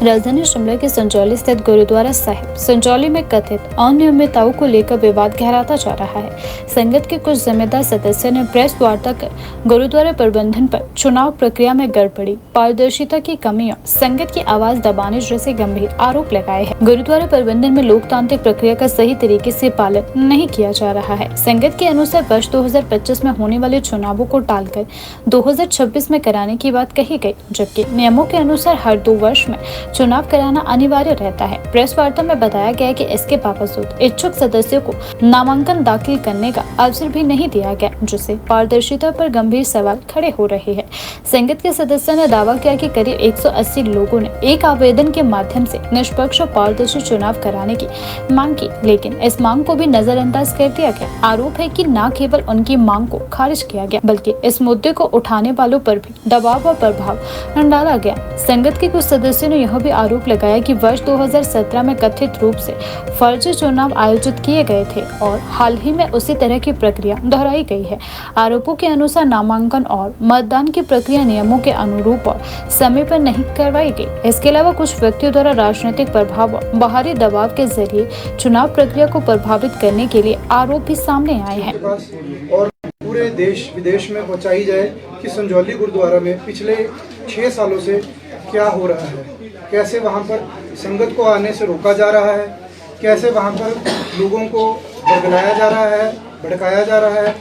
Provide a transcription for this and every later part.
राजधानी शिमला के संजौली स्थित गुरुद्वारा साहिब संजौली में कथित अनियमितताओं को लेकर विवाद गहराता जा रहा है। संगत के कुछ जिम्मेदार सदस्यों ने प्रेस वार्ता कर गुरुद्वारा प्रबंधन पर चुनाव प्रक्रिया में गड़बड़ी, पारदर्शिता की कमी और संगत की आवाज दबाने जैसे गंभीर आरोप लगाए हैं। गुरुद्वारा प्रबंधन में लोकतांत्रिक प्रक्रिया का सही तरीके से पालन नहीं किया जा रहा है। संगत के अनुसार वर्ष 2025 में होने वाले चुनावों को टालकर 2026 में कराने की बात कही गई, जबकि नियमों के अनुसार हर 2 वर्ष में चुनाव कराना अनिवार्य रहता है। प्रेस वार्ता में बताया गया कि इसके बावजूद इच्छुक सदस्यों को नामांकन दाखिल करने का अवसर भी नहीं दिया गया, जिससे पारदर्शिता पर गंभीर सवाल खड़े हो रहे हैं। संगत के सदस्यों ने दावा किया कि करीब 180 लोगों ने एक आवेदन के माध्यम से निष्पक्ष और पारदर्शी चुनाव कराने की मांग की, लेकिन इस मांग को भी नजरअंदाज कर दिया गया। आरोप है कि न केवल उनकी मांग को खारिज किया गया, बल्कि इस मुद्दे को उठाने वालों पर भी दबाव और प्रभाव डाला गया। संगत के कुछ सदस्यों ने यह भी आरोप लगाया कि वर्ष 2017 में कथित रूप से फर्जी चुनाव आयोजित किए गए थे और हाल ही में उसी तरह की प्रक्रिया दोहराई गई है। आरोपों के अनुसार नामांकन और मतदान की प्रक्रिया नियमों के अनुरूप और समय पर नहीं करवाई गई। इसके अलावा कुछ व्यक्तियों द्वारा राजनीतिक प्रभाव और बाहरी दबाव के जरिए चुनाव प्रक्रिया को प्रभावित करने के लिए आरोप भी सामने आए हैं। और पूरे देश विदेश में पहुंचाई जाए कि संजौली गुरुद्वारा में पिछले 6 सालों से क्या हो रहा है, कैसे वहां पर संगत को आने से रोका जा रहा है, कैसे वहां पर लोगों को बरगलाया जा रहा है, भड़काया जा रहा है।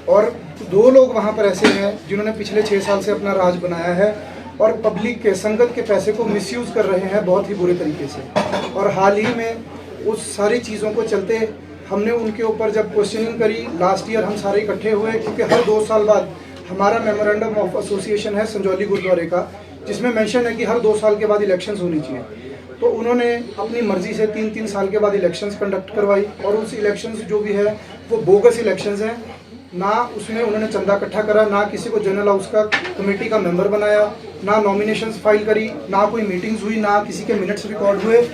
और 2 लोग वहां पर ऐसे हैं जिन्होंने पिछले 6 साल से अपना राज बनाया है और पब्लिक के संगत के पैसे को मिसयूज कर रहे हैं बहुत ही बुरे तरीके से। और हाल ही में उस सारी चीज़ों को चलते हमने उनके ऊपर जब क्वेश्चनिंग करी लास्ट ईयर, हम सारे इकट्ठे हुए, क्योंकि हर 2 साल बाद हमारा मेमोरेंडम ऑफ एसोसिएशन है संजौली गुरुद्वारे का, जिसमें मेंशन है कि हर 2 साल के बाद इलेक्शंस होनी चाहिए। तो उन्होंने अपनी मर्जी से 3-3 साल के बाद इलेक्शंस कंडक्ट करवाई और उस इलेक्शंस जो भी है वो बोगस इलेक्शंस हैं। ना उसमें उन्होंने चंदा इकट्ठा करा, ना किसी को जनरल हाउस का कमेटी का मेंबर बनाया, ना नॉमिनेशंस फाइल करी, ना कोई मीटिंग्स हुई, ना किसी के मिनट्स रिकॉर्ड हुए।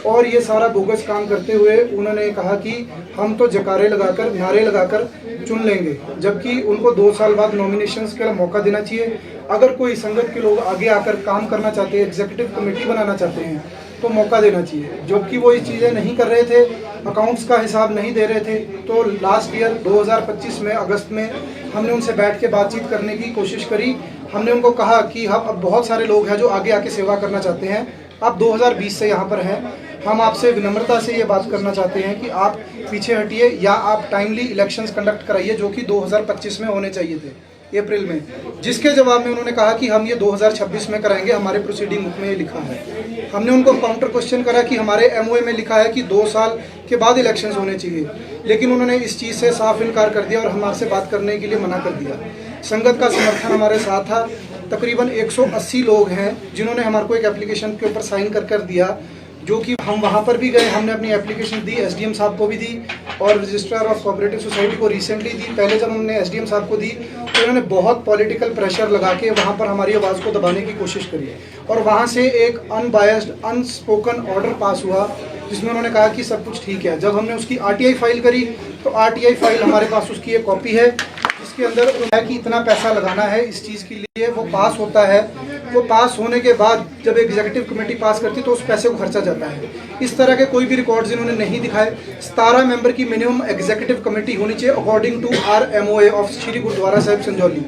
और ये सारा बोगस काम करते हुए उन्होंने कहा कि हम तो जकारे लगाकर, नारे लगाकर चुन लेंगे, जबकि उनको 2 साल बाद नॉमिनेशंस का मौका देना चाहिए। अगर कोई संगत के लोग आगे आकर काम करना चाहते हैं, एग्जीक्यूटिव कमेटी बनाना चाहते हैं, तो मौका देना चाहिए, जबकि वो ये चीज़ें नहीं कर रहे थे, अकाउंट्स का हिसाब नहीं दे रहे थे। तो लास्ट ईयर 2025 में अगस्त में हमने उनसे बैठ के बातचीत करने की कोशिश करी। हमने उनको कहा कि हम अब बहुत सारे लोग हैं जो आगे आके सेवा करना चाहते हैं, आप 2020 से यहाँ पर हैं, हम आपसे विनम्रता से ये बात करना चाहते हैं कि आप पीछे हटिए या आप टाइमली इलेक्शंस कंडक्ट कराइए, जो कि 2025 में होने चाहिए थे अप्रैल में। जिसके जवाब में उन्होंने कहा कि हम ये 2026 में कराएंगे, हमारे प्रोसीडिंग बुक में ये लिखा है। हमने उनको काउंटर क्वेश्चन करा कि हमारे एमओए में लिखा है कि 2 साल के बाद इलेक्शंस होने चाहिए, लेकिन उन्होंने इस चीज़ से साफ इनकार कर दिया और हमारे से बात करने के लिए मना कर दिया। संगत का समर्थन हमारे साथ था। तकरीबन 180 लोग हैं जिन्होंने हमारे को एक एप्लीकेशन के ऊपर साइन कर दिया, जो कि हम वहाँ पर भी गए, हमने अपनी एप्लीकेशन दी, एसडीएम साहब को भी दी और रजिस्ट्रार ऑफ कोऑपरेटिव सोसाइटी को रिसेंटली दी। पहले जब हमने एसडीएम साहब को दी तो उन्होंने बहुत पॉलिटिकल प्रेशर लगा के वहाँ पर हमारी आवाज़ को दबाने की कोशिश करी और वहाँ से एक अनबायस्ड अनस्पोकन ऑर्डर पास हुआ जिसमें उन्होंने कहा कि सब कुछ ठीक है। जब हमने उसकी आरटीआई फाइल करी तो आरटीआई फाइल हमारे पास उसकी एक कॉपी है, जिसके अंदर है कि इतना पैसा लगाना है इस चीज़ के लिए। वो पास होता है, वो पास होने के बाद जब एग्जीक्यूटिव कमेटी पास करती तो उस पैसे को खर्चा जाता है। इस तरह के कोई भी रिकॉर्ड्स इन्होंने नहीं दिखाए। 17 मेंबर की मिनिमम एग्जीक्यूटिव कमेटी होनी चाहिए according to our MOA of Shri Gurdwara Sahib Sanjauli,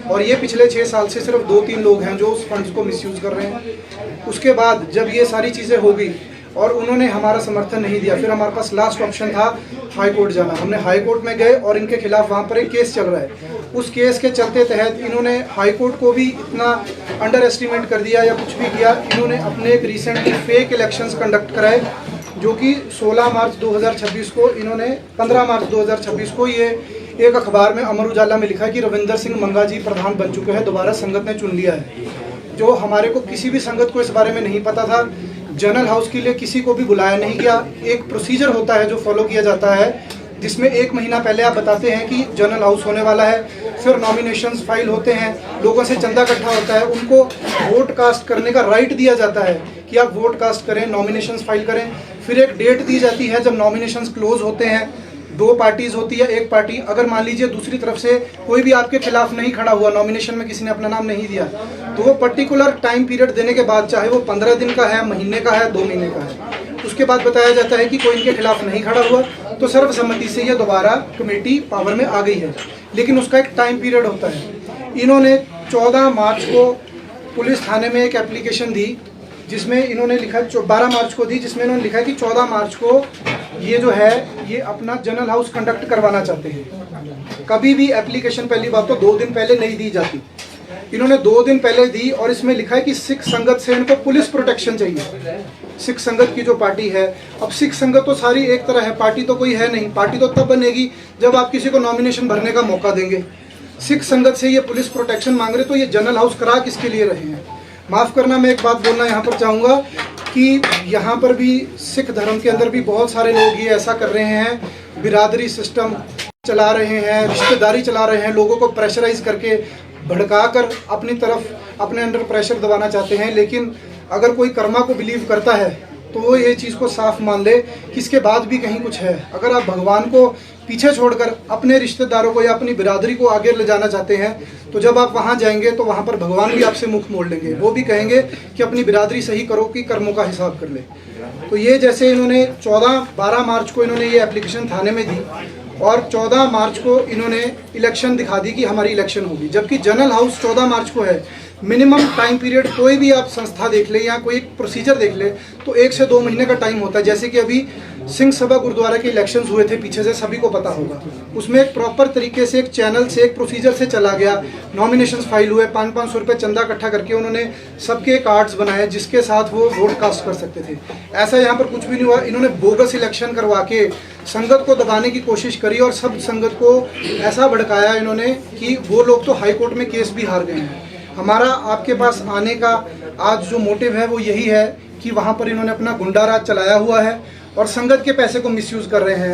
और ये पिछले 6 साल से सिर्फ 2-3 लोग हैं जो उस फंड्स को मिसयूज कर रहे हैं। उसके बाद जब ये सारी चीज़ें हो गई और उन्होंने हमारा समर्थन नहीं दिया, फिर हमारे पास लास्ट ऑप्शन था हाई कोर्ट जाना। हमने हाई कोर्ट में गए और इनके खिलाफ वहाँ पर एक केस चल रहा है। उस केस के चलते तहत इन्होंने हाई कोर्ट को भी इतना अंडर एस्टिमेट कर दिया या कुछ भी किया। इन्होंने अपने एक रिसेंटली फेक इलेक्शंस कंडक्ट कराए, जो कि 16 मार्च 2026 को इन्होंने 15 मार्च 2026 को ये एक अखबार में अमर उजाला में लिखा है कि रविंदर सिंह मंगा जी प्रधान बन चुके हैं, दोबारा संगत ने चुन लिया है। जो हमारे को किसी भी संगत को इस बारे में नहीं पता था। जनरल हाउस के लिए किसी को भी बुलाया नहीं गया। एक प्रोसीजर होता है जो फॉलो किया जाता है, जिसमें 1 महीना पहले आप बताते हैं कि जनरल हाउस होने वाला है, फिर नॉमिनेशंस फाइल होते हैं, लोगों से चंदा इकट्ठा होता है, उनको वोट कास्ट करने का राइट दिया जाता है कि आप वोट कास्ट करें, नॉमिनेशंस फाइल करें। फिर एक डेट दी जाती है जब नॉमिनेशंस क्लोज होते हैं, दो पार्टीज होती है, एक पार्टी अगर मान लीजिए दूसरी तरफ से कोई भी आपके खिलाफ नहीं खड़ा हुआ, नॉमिनेशन में किसी ने अपना नाम नहीं दिया, तो वो पर्टिकुलर टाइम पीरियड देने के बाद, चाहे वो 15 दिन का है, महीने का है, 2 महीने का है, उसके बाद बताया जाता है कि कोई इनके खिलाफ नहीं खड़ा हुआ, तो सर्वसम्मति से ये दोबारा कमेटी पावर में आ गई है। लेकिन उसका एक टाइम पीरियड होता है। इन्होंने 14 मार्च को पुलिस थाने में एक एप्लीकेशन दी, जिसमें इन्होंने लिखा, 12 मार्च को दी, जिसमें इन्होंने लिखा कि 14 मार्च को ये जो है ये अपना जनरल हाउस कंडक्ट करवाना चाहते हैं। कभी भी एप्लीकेशन पहली बात तो 2 दिन पहले नहीं दी जाती, इन्होंने 2 दिन पहले दी, और इसमें लिखा है कि सिख संगत से इनको पुलिस प्रोटेक्शन चाहिए। सिख संगत की जो पार्टी है, अब सिख संगत तो सारी एक तरह है, पार्टी तो कोई है नहीं, पार्टी तो तब बनेगी जब आप किसी को नॉमिनेशन भरने का मौका देंगे। सिख संगत से ये पुलिस प्रोटेक्शन मांग रहे, तो ये जनरल हाउस करा किसके लिए रहे हैं? माफ़ करना, मैं एक बात बोलना यहाँ पर चाहूँगा कि यहाँ पर भी सिख धर्म के अंदर भी बहुत सारे लोग ये ऐसा कर रहे हैं, बिरादरी सिस्टम चला रहे हैं, रिश्तेदारी चला रहे हैं, लोगों को प्रेशराइज करके भड़काकर अपनी तरफ अपने अंडर प्रेशर दबाना चाहते हैं। लेकिन अगर कोई कर्मा को बिलीव करता है तो वो ये चीज़ को साफ मान ले कि इसके बाद भी कहीं कुछ है। अगर आप भगवान को पीछे छोड़कर अपने रिश्तेदारों को या अपनी बिरादरी को आगे ले जाना चाहते हैं, तो जब आप वहाँ जाएंगे तो वहाँ पर भगवान भी आपसे मुख मोड़ लेंगे। वो भी कहेंगे कि अपनी बिरादरी सही करो कि कर्मों का हिसाब कर ले। तो ये जैसे इन्होंने 12 मार्च को इन्होंने ये एप्लीकेशन थाने में दी, और 14 मार्च को इन्होंने इलेक्शन दिखा दी कि हमारी इलेक्शन होगी, जबकि जनरल हाउस 14 मार्च को है। मिनिमम टाइम पीरियड कोई भी आप संस्था देख ले या कोई प्रोसीजर देख ले तो 1 से 2 महीने का टाइम होता है। जैसे कि अभी सिंह सभा गुरुद्वारा के इलेक्शंस हुए थे पीछे से, सभी को पता होगा। उसमें एक प्रॉपर तरीके से एक चैनल से एक प्रोसीजर से चला गया, नॉमिनेशंस फाइल हुए, 500-500 रुपये चंदा इकट्ठा करके उन्होंने सबके कार्ड्स बनाए जिसके साथ वो वोट कास्ट कर सकते थे। ऐसा यहाँ पर कुछ भी नहीं हुआ। इन्होंने बोगस इलेक्शन करवा के संगत को दबाने की कोशिश करी, और सब संगत को ऐसा भड़काया इन्होंने कि वो लोग तो हाई कोर्ट में केस भी हार गए हैं। हमारा आपके पास आने का आज जो मोटिव है वो यही है कि वहाँ पर इन्होंने अपना गुंडा राज चलाया हुआ है और संगत के पैसे को मिसयूज़ कर रहे हैं।